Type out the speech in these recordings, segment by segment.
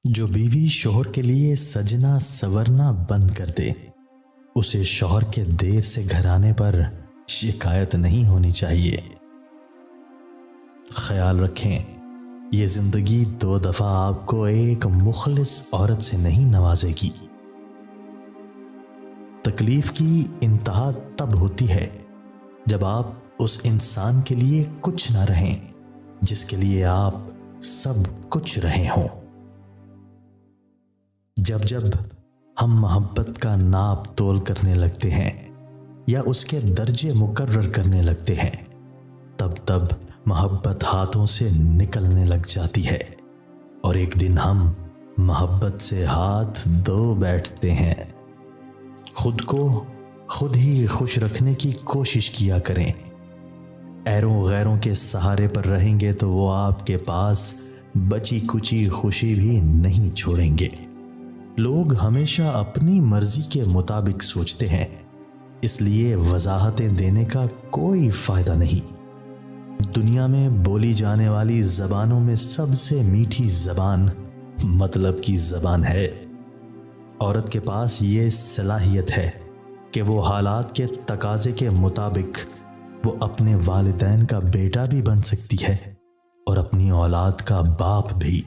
جو بیوی شوہر کے لیے سجنا سورنا بند کر دے اسے شوہر کے دیر سے گھر آنے پر شکایت نہیں ہونی چاہیے۔ خیال رکھیں، یہ زندگی 2 دفعہ آپ کو ایک مخلص عورت سے نہیں نوازے گی۔ تکلیف کی انتہا تب ہوتی ہے جب آپ اس انسان کے لیے کچھ نہ رہیں جس کے لیے آپ سب کچھ رہے ہوں۔ جب ہم محبت کا ناپ تول کرنے لگتے ہیں یا اس کے درجے مقرر کرنے لگتے ہیں تب محبت ہاتھوں سے نکلنے لگ جاتی ہے اور ایک دن ہم محبت سے ہاتھ دھو بیٹھتے ہیں۔ خود کو خود ہی خوش رکھنے کی کوشش کیا کریں۔ ایروں غیروں کے سہارے پر رہیں گے تو وہ آپ کے پاس بچی کچی خوشی بھی نہیں چھوڑیں گے۔ لوگ ہمیشہ اپنی مرضی کے مطابق سوچتے ہیں، اس لیے وضاحتیں دینے کا کوئی فائدہ نہیں۔ دنیا میں بولی جانے والی زبانوں میں سب سے میٹھی زبان مطلب کی زبان ہے۔ عورت کے پاس یہ صلاحیت ہے کہ وہ حالات کے تقاضے کے مطابق وہ اپنے والدین کا بیٹا بھی بن سکتی ہے اور اپنی اولاد کا باپ بھی۔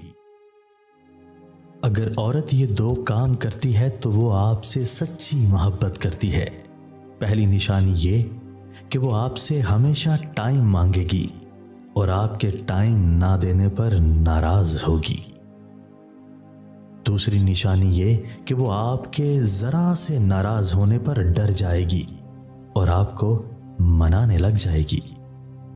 اگر عورت یہ 2 کام کرتی ہے تو وہ آپ سے سچی محبت کرتی ہے۔ پہلی نشانی یہ کہ وہ آپ سے ہمیشہ ٹائم مانگے گی اور آپ کے ٹائم نہ دینے پر ناراض ہوگی۔ دوسری نشانی یہ کہ وہ آپ کے ذرا سے ناراض ہونے پر ڈر جائے گی اور آپ کو منانے لگ جائے گی۔